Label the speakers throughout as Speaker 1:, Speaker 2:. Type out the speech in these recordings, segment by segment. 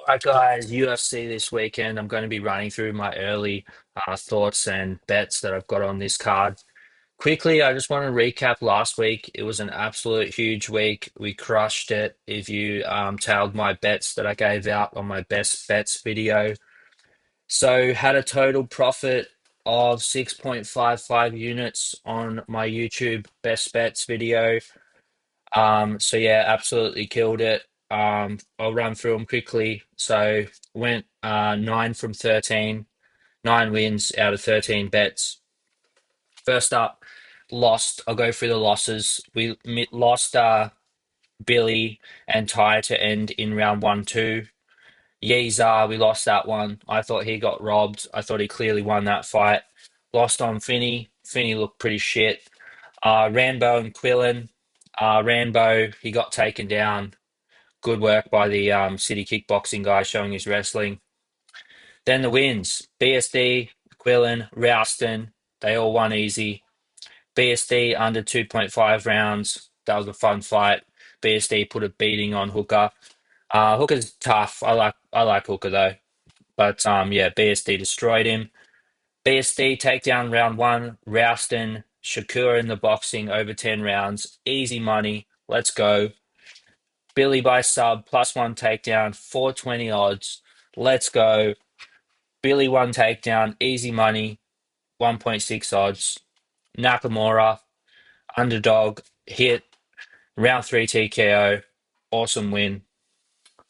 Speaker 1: Right, guys, UFC this weekend. I'm going to be running through my early thoughts and bets that I've got on this card. Quickly, I just want to recap last week. It was an absolute huge week. We crushed it. If you tailed my bets that I gave out on my best bets video, so had a total profit of 6.55 units on my YouTube best bets video. So yeah, absolutely killed it. I'll run through them quickly. So went 9 from 13, 9 wins out of 13 bets. First up, lost. I'll go through the losses. We lost Billy and Ty to end in round 1, 2. Yeezer, we lost that one. I thought he got robbed. I thought he clearly won that fight. Lost on Finney. Finney looked pretty shit. Rambo and Quillen. Rambo, he got taken down. Good work by the City Kickboxing guy showing his wrestling. Then the wins. BSD, Quillen, Rouston, they all won easy. BSD under 2.5 rounds. That was a fun fight. BSD put a beating on Hooker. Hooker's tough. I like Hooker though. But yeah, BSD destroyed him. BSD takedown round 1. Rouston, Shakur in the boxing over 10 rounds. Easy money. Let's go. Billy by sub, +1 takedown, 420 odds. Let's go. Billy one takedown, easy money, 1.6 odds. Nakamura, underdog, hit, round 3 TKO, awesome win.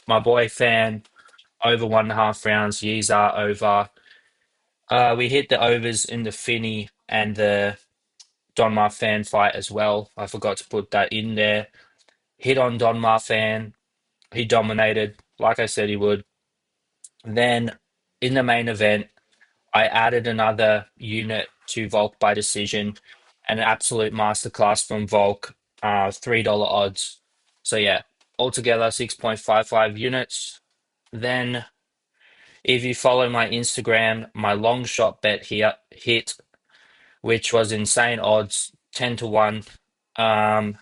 Speaker 1: My boy Fan, over 1.5 rounds, Yeezer over. We hit the overs in the Finney and the Donmar Fan fight as well. I forgot to put that in there. Hit on Donmar Fan. He dominated, like I said he would. Then in the main event, I added another unit to Volk by decision, an absolute masterclass from Volk, $3 odds. So yeah, altogether 6.55 units. Then if you follow my Instagram, my long shot bet here hit, which was insane odds, 10 to 1, um,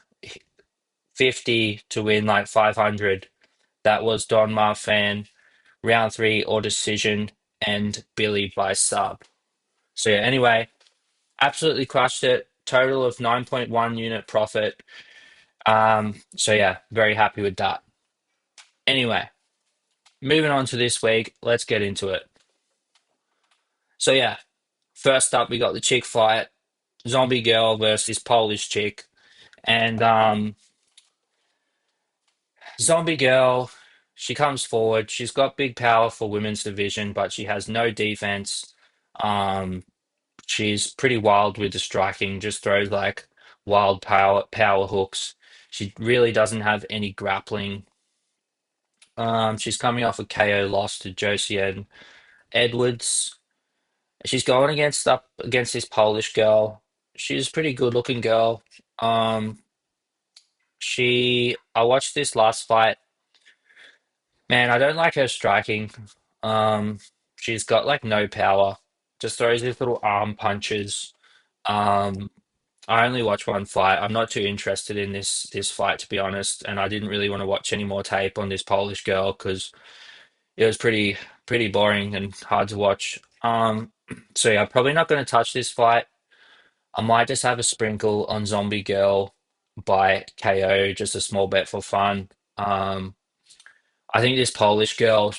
Speaker 1: 50 to win like 500. That was Don Marfan, round 3 or decision, and Billy by sub. So yeah, anyway, absolutely crushed it. Total of 9.1 unit profit. So yeah, very happy with that. Anyway, moving on to this week, let's get into it. So yeah, first up we got the chick fight, Zombie Girl versus Polish chick, and Zombie Girl, she comes forward. She's got big power for women's division, but she has no defense. Um, she's pretty wild with the striking, just throws like wild power hooks. She really doesn't have any grappling. She's coming off a KO loss to Josie Edwards. She's going up against this Polish girl. She's a pretty good looking girl. Um, I watched this last fight. Man, I don't like her striking. Um, she's got like no power. Just throws these little arm punches. Um, I only watched one fight. I'm not too interested in this fight to be honest, and I didn't really want to watch any more tape on this Polish girl because it was pretty boring and hard to watch. So yeah, I'm probably not going to touch this fight. I might just have a sprinkle on Zombie Girl by KO, just a small bet for fun. I think this Polish girl,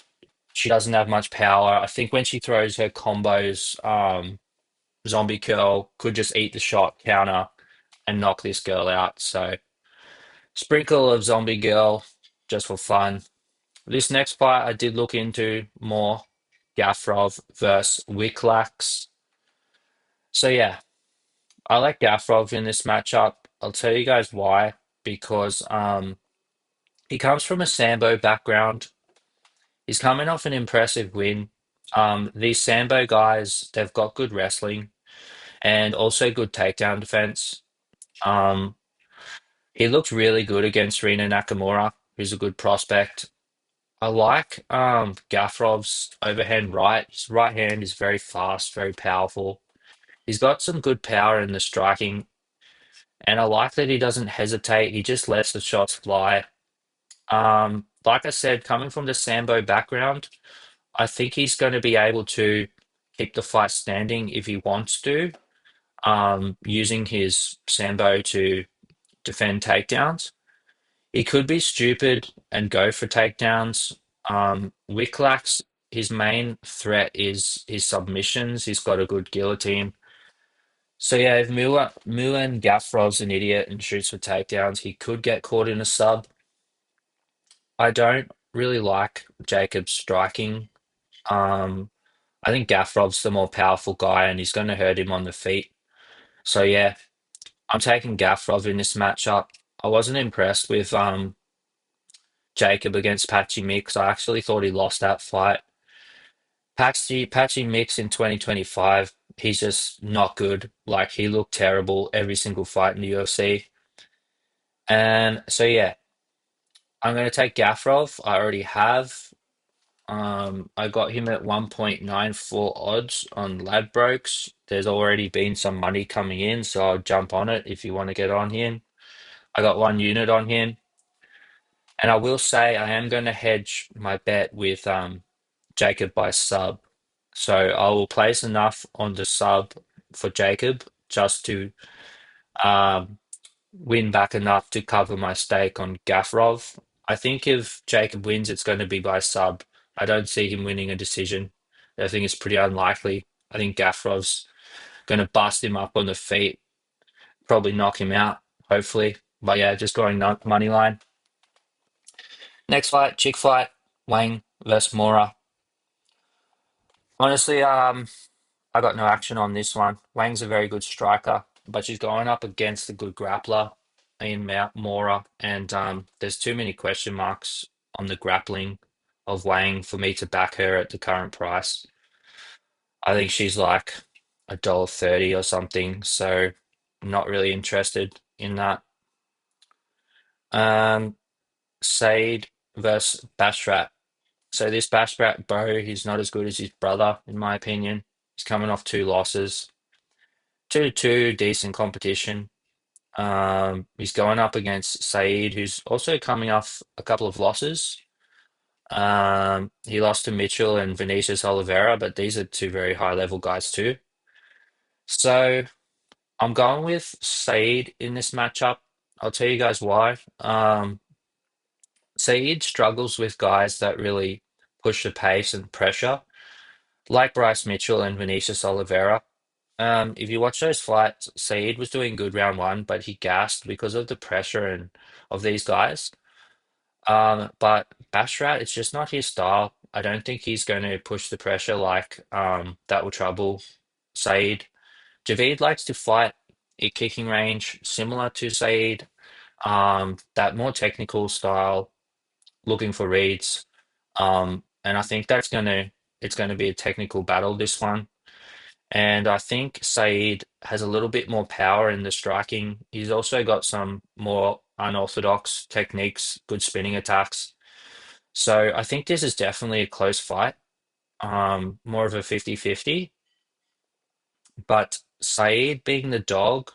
Speaker 1: she doesn't have much power. I think when she throws her combos, Zombie Girl could just eat the shot, counter, and knock this girl out. So sprinkle of Zombie Girl just for fun. This next fight I did look into more. Gafrov versus Wiklax. So yeah, I like Gafrov in this matchup. I'll tell you guys why. Because he comes from a Sambo background. He's coming off an impressive win. These Sambo guys, they've got good wrestling and also good takedown defense. Um, he looked really good against Rina Nakamura, who's a good prospect. I like Gafrov's overhand right. His right hand is very fast, very powerful. He's got some good power in the striking, and I like that he doesn't hesitate. He just lets the shots fly. like I said, coming from the Sambo background, I think he's going to be able to keep the fight standing if he wants to, using his Sambo to defend takedowns. He could be stupid and go for takedowns. Wicklax, his main threat is his submissions. He's got a good guillotine. So yeah, if Mulan Gafrov's an idiot and shoots for takedowns, he could get caught in a sub. I don't really like Jacob's striking. Um, I think Gafrov's the more powerful guy and he's going to hurt him on the feet. So yeah, I'm taking Gafrov in this matchup. I wasn't impressed with Jacob against Patchy Mix. I actually thought he lost that fight. Patchy Mix in 2025, he's just not good. Like he looked terrible every single fight in the UFC. And so yeah, I'm going to take Gafrov. I already have. I got him at 1.94 odds on Ladbrokes. There's already been some money coming in, so I'll jump on it if you want to get on him. I got 1 unit on him. And I will say I am going to hedge my bet with Jacob by sub. So I will place enough on the sub for Jacob just to um, win back enough to cover my stake on Gafrov. I think if Jacob wins, it's going to be by sub. I don't see him winning a decision. I think it's pretty unlikely. I think Gafrov's going to bust him up on the feet, probably knock him out, hopefully. But yeah, just going money line. Next fight, chick fight, Wang versus Mora. Honestly, I got no action on this one. Wang's a very good striker, but she's going up against a good grappler in Mora, and there's too many question marks on the grappling of Wang for me to back her at the current price. I think she's like $1.30 or something, so not really interested in that. Um, Said versus Bashrat. So this Bashrat bro, he's not as good as his brother, in my opinion. He's coming off two losses. 2-2, decent competition. He's going up against Saeed, who's also coming off a couple of losses. He lost to Mitchell and Vinicius Oliveira, but these are two very high level guys too. So I'm going with Saeed in this matchup. I'll tell you guys why. Saeed struggles with guys that really push the pace and pressure, like Bryce Mitchell and Vinicius Oliveira. If you watch those fights, Saeed was doing good round one, but he gassed because of the pressure and of these guys. But Bashrat, it's just not his style. I don't think he's going to push the pressure like that will trouble Saeed. Javid likes to fight at kicking range, similar to Saeed. That more technical style, looking for reads. And I think it's gonna be a technical battle, this one. And I think Saeed has a little bit more power in the striking. He's also got some more unorthodox techniques, good spinning attacks. So I think this is definitely a close fight, more of a 50-50. But Saeed being the dog,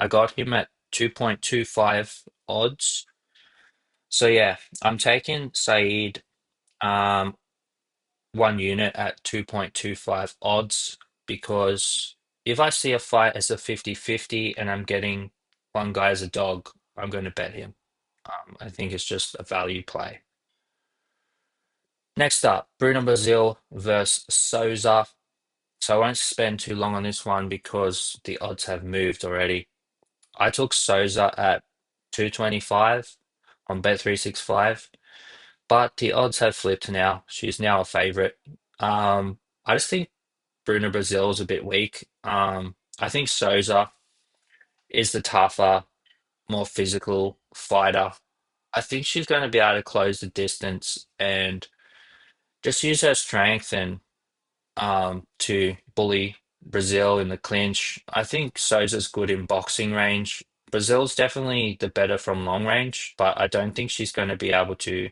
Speaker 1: I got him at 2.25 odds. So yeah, I'm taking Saeed 1 unit at 2.25 odds because if I see a fight as a 50-50 and I'm getting one guy as a dog, I'm going to bet him. I think it's just a value play. Next up, Bruno Brazil versus Souza. So I won't spend too long on this one because the odds have moved already. I took Souza at 225 on Bet365, but the odds have flipped now. She's now a favorite. I just think Bruno Brazil is a bit weak. I think Souza is the tougher, more physical fighter. I think she's going to be able to close the distance and just use her strength and to bully Brazil in the clinch. I think Souza's good in boxing range. Brazil's definitely the better from long range, but I don't think she's going to be able to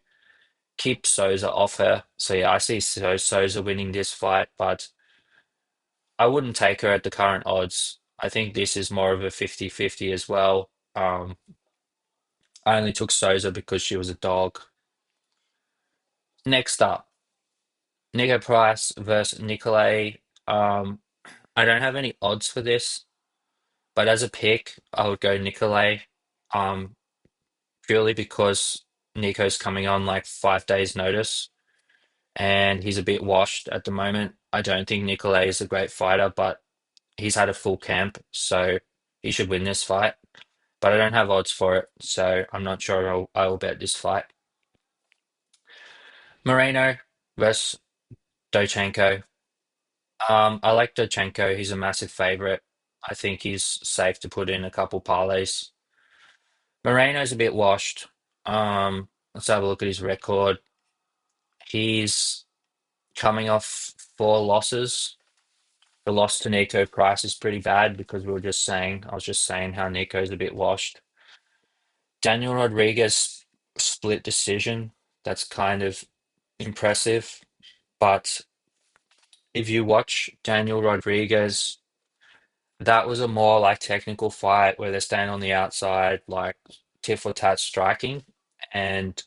Speaker 1: keep Souza off her. So yeah, I see Souza winning this fight, but I wouldn't take her at the current odds. I think this is more of a 50-50 as well. I only took Souza because she was a dog. Next up, Nico Price versus Nicolay. Um, I don't have any odds for this, but as a pick, I would go Nicolay. Um, Purely because Nico's coming on like 5 days' notice, and he's a bit washed at the moment. I don't think Nicolay is a great fighter, but he's had a full camp, so he should win this fight. But I don't have odds for it, so I'm not sure I'll bet this fight. Moreno versus Dochenko. I like Dochenko. He's a massive favorite. I think he's safe to put in a couple parlays. Moreno's a bit washed. Let's have a look at his record. He's coming off 4 losses. The loss to Nico Price is pretty bad because I was just saying how Nico's a bit washed. Daniel Rodriguez split decision. That's kind of impressive. But if you watch Daniel Rodriguez, that was a more like technical fight where they're staying on the outside, like tit for tat striking. And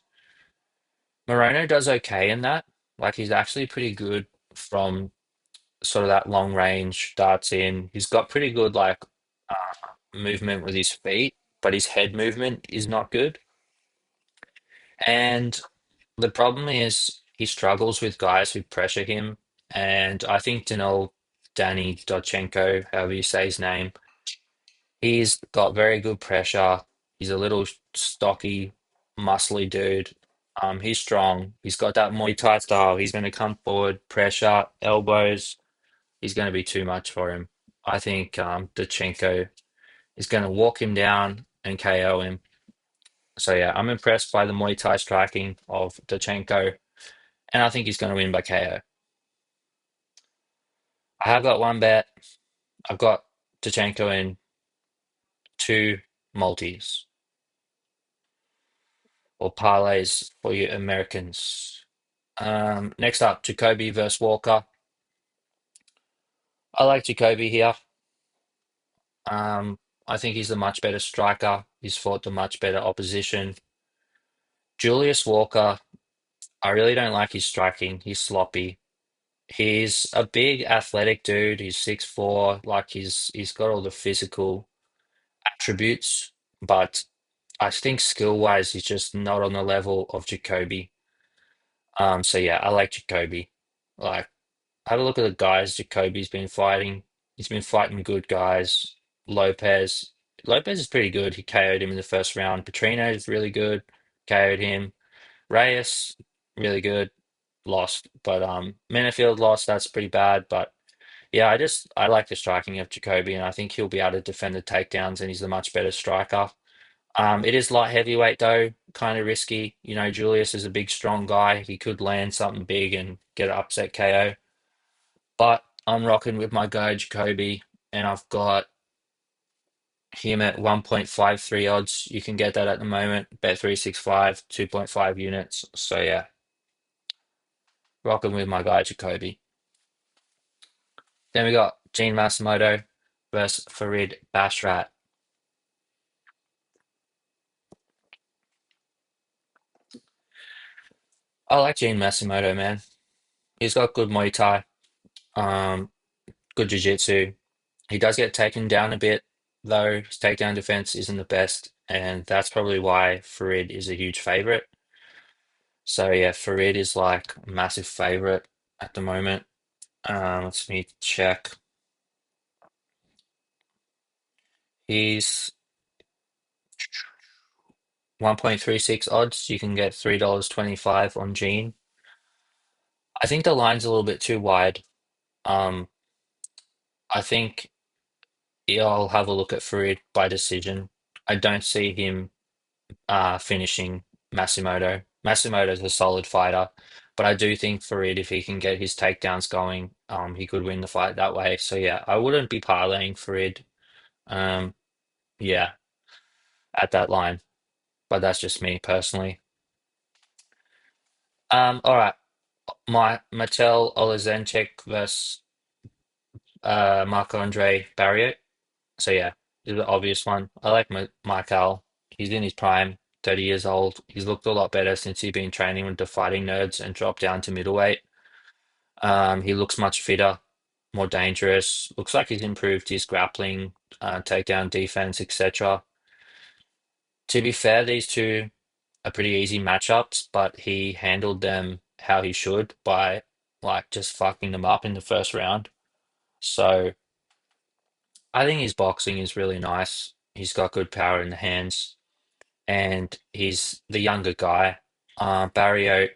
Speaker 1: Moreno does okay in that. Like he's actually pretty good from sort of that long range darts in. He's got pretty good like movement with his feet, but his head movement is not good. And the problem is he struggles with guys who pressure him. And I think Danny Dodchenko, however you say his name, he's got very good pressure. He's a little stocky, muscly dude. He's strong. He's got that Muay Thai style. He's going to come forward, pressure, elbows. He's going to be too much for him. I think Dodchenko is going to walk him down and KO him. So yeah, I'm impressed by the Muay Thai striking of Dodchenko, and I think he's going to win by KO. I have got one bet. I've got Tachenko in two multis or parlays for you Americans. Next up, Jacoby versus Walker. I like Jacoby here. I think he's a much better striker. He's fought the much better opposition. Julius Walker, I really don't like his striking. He's sloppy. He's a big athletic dude. He's 6'4", like he's got all the physical attributes, but I think skill wise, he's just not on the level of Jacoby. So yeah, I like Jacoby. Like, have a look at the guys Jacoby's been fighting. He's been fighting good guys. Lopez. Lopez is pretty good. He KO'd him in the first round. Petrino is really good. KO'd him. Reyes, really good. Lost. But Minifield lost. That's pretty bad. But yeah, I like the striking of Jacoby, and I think he'll be able to defend the takedowns, and he's a much better striker. It is light heavyweight though, kind of risky. You know, Julius is a big, strong guy. He could land something big and get an upset KO. But I'm rocking with my guy Jacoby, and I've got him at 1.53 odds. You can get that at the moment. Bet365, 2.5 units. So yeah, rocking with my guy Jacoby. Then we got Gene Masimoto versus Farid Bashrat. I like Gene Masimoto, man. He's got good Muay Thai. Um, good jiu-jitsu. He does get taken down a bit, though. His takedown defense isn't the best, and that's probably why Farid is a huge favorite. So yeah, Farid is like a massive favorite at the moment. Let's me check. He's 1.36 odds. You can get $3.25 on Gene. I think the line's a little bit too wide. Um, I think I'll have a look at Farid by decision. I don't see him finishing Masimoto. Masimoto's a solid fighter, but I do think Farid, if he can get his takedowns going, he could win the fight that way. So yeah, I wouldn't be parlaying Farid, um, yeah, at that line, but that's just me personally. All right, my Mattel Oleksiejczuk versus Marc-Andre Barrier. So yeah, this is the obvious one. I like Michael. He's in his prime. 30 years old. He's looked a lot better since he's been training with the fighting nerds and dropped down to middleweight. He looks much fitter, more dangerous. Looks like he's improved his grappling, takedown defense, etc. To be fair, these two are pretty easy matchups, but he handled them how he should by like just fucking them up in the first round. So I think his boxing is really nice. He's got good power in the hands, and he's the younger guy. Barrio,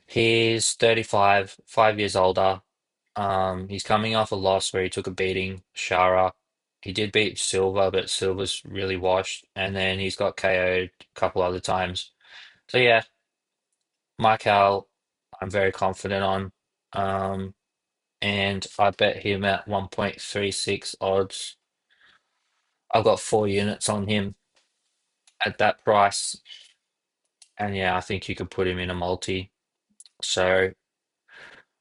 Speaker 1: he's 35, 5 years older. He's coming off a loss where he took a beating, Shara. He did beat Silva, but Silva's really washed. And then he's got KO'd a couple other times. So yeah, Michael, I'm very confident on. Um, and I bet him at 1.36 odds. I've got 4 units on him at that price. And yeah, I think you could put him in a multi. So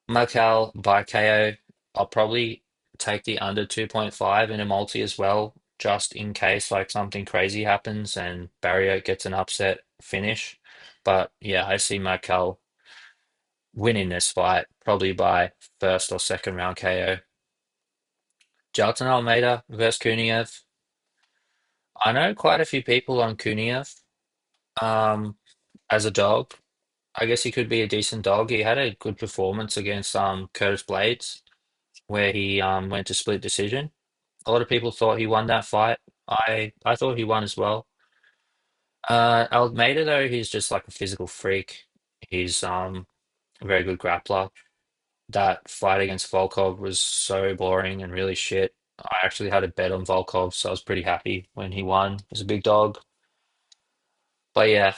Speaker 1: Michael by KO, I'll probably take the under 2.5 in a multi as well, just in case like something crazy happens and Barrier gets an upset finish. But yeah, I see Michael winning this fight, probably by first or second round KO. Jailton Almeida versus Kuniev. I know quite a few people on Kuniev um, as a dog. I guess he could be a decent dog. He had a good performance against Curtis Blades, where he went to split decision. A lot of people thought he won that fight. I thought he won as well. Almeida though, he's just like a physical freak. He's a very good grappler. That fight against Volkov was so boring and really shit. I actually had a bet on Volkov, so I was pretty happy when he won. He was a big dog. But yeah,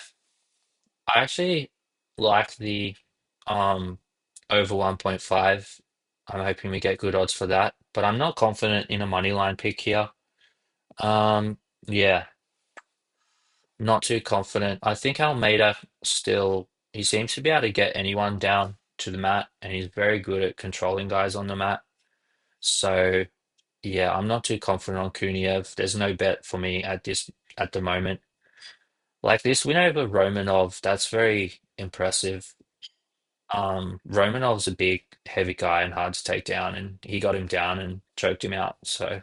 Speaker 1: I actually like the um over 1.5. I'm hoping we get good odds for that, but I'm not confident in a money line pick here. Um, yeah, not too confident. I think Almeida still, he seems to be able to get anyone down to the mat, and he's very good at controlling guys on the mat. So yeah, I'm not too confident on Kuniev. There's no bet for me at the moment. Like this win over Romanov, that's very impressive. Romanov's a big, heavy guy and hard to take down, and he got him down and choked him out. So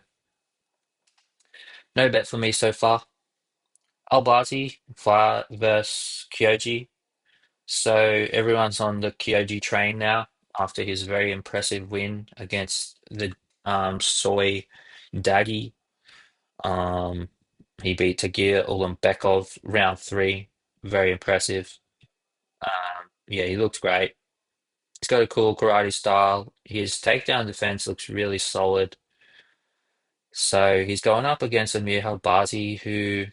Speaker 1: no bet for me so far. Albazi versus Kyoji. So everyone's on the Kyoji train now after his very impressive win against the Soy Dagi. Um, he beat Tagir Ulanbekov round three. Very impressive. Yeah, he looks great. He's got a cool karate style. His takedown defense looks really solid. So he's going up against Amir Halbazi, who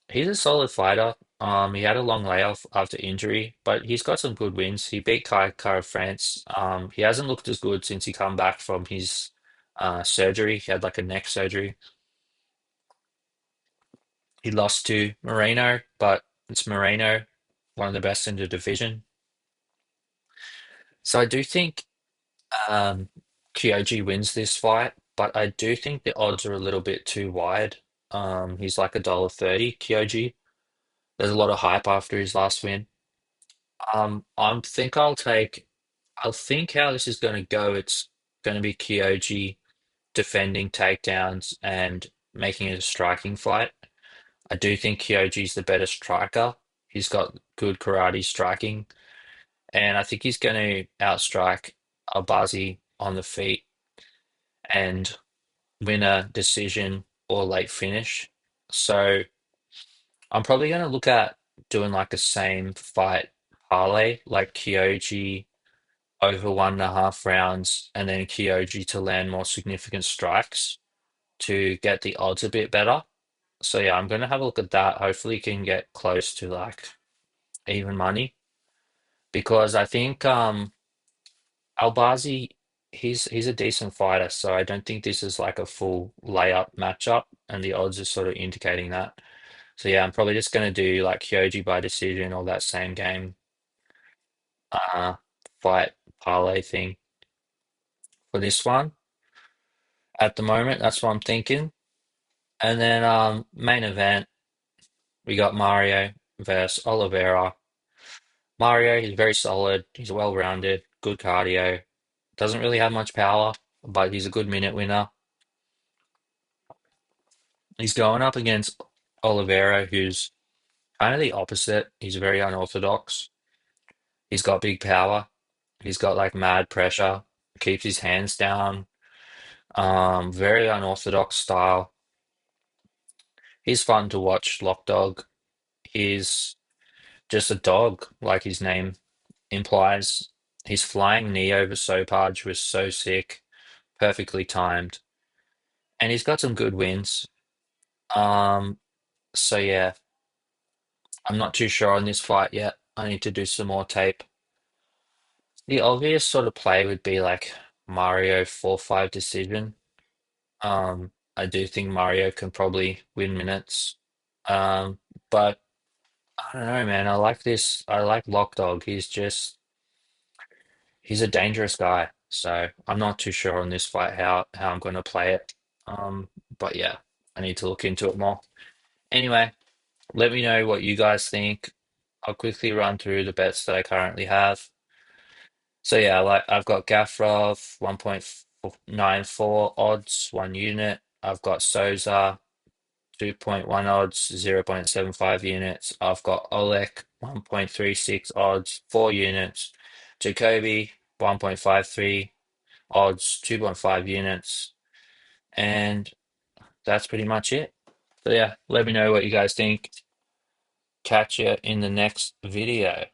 Speaker 1: he's a solid fighter. He had a long layoff after injury, but he's got some good wins. He beat Kai Kara France. He hasn't looked as good since he come back from his surgery. He had like a neck surgery. He lost to Moreno, but it's Moreno, one of the best in the division. So I do think Kyoji wins this fight, but I do think the odds are a little bit too wide. He's like $1.30, Kyoji. There's a lot of hype after his last win. I think how this is going to go, it's going to be Kyoji defending takedowns and making it a striking fight. I do think Kyoji's the better striker. He's got good karate striking, and I think he's going to outstrike Albazi on the feet and win a decision or late finish. So I'm probably going to look at doing like a same fight parlay, like Kyoji over 1.5 rounds, and then Kyoji to land more significant strikes to get the odds a bit better. So yeah, I'm going to have a look at that. Hopefully, can get close to like even money because I think Albazi, he's a decent fighter, so I don't think this is like a full layup matchup, and the odds are sort of indicating that. So yeah, I'm probably just going to do like Kyoji by decision or that same game uh fight parlay thing for this one at the moment. That's what I'm thinking. And then main event. We got Mario versus Oliveira. Mario, he's very solid. He's well-rounded, good cardio. Doesn't really have much power, but he's a good minute winner. He's going up against Oliveira, who's kind of the opposite. He's very unorthodox. He's got big power. He's got like mad pressure, keeps his hands down. Very unorthodox style. He's fun to watch, Lock Dog. He's just a dog, like his name implies. His flying knee over Sopaj was so sick, perfectly timed, and he's got some good wins. Um, so yeah, I'm not too sure on this fight yet. I need to do some more tape. The obvious sort of play would be like Mario 4-5 decision. I do think Mario can probably win minutes. Um, but I don't know, man. I like this. I like Lock Dog. He's a dangerous guy. So I'm not too sure on this fight how I'm going to play it. Um, but yeah, I need to look into it more. Anyway, let me know what you guys think. I'll quickly run through the bets that I currently have. So yeah, like I've got Gafrov 1.94 odds, 1 unit. I've got Souza 2.1 odds, 0.75 units. I've got Olek 1.36 odds, 4 units. Jacoby 1.53 odds, 2.5 units. And that's pretty much it. So yeah, let me know what you guys think. Catch you in the next video.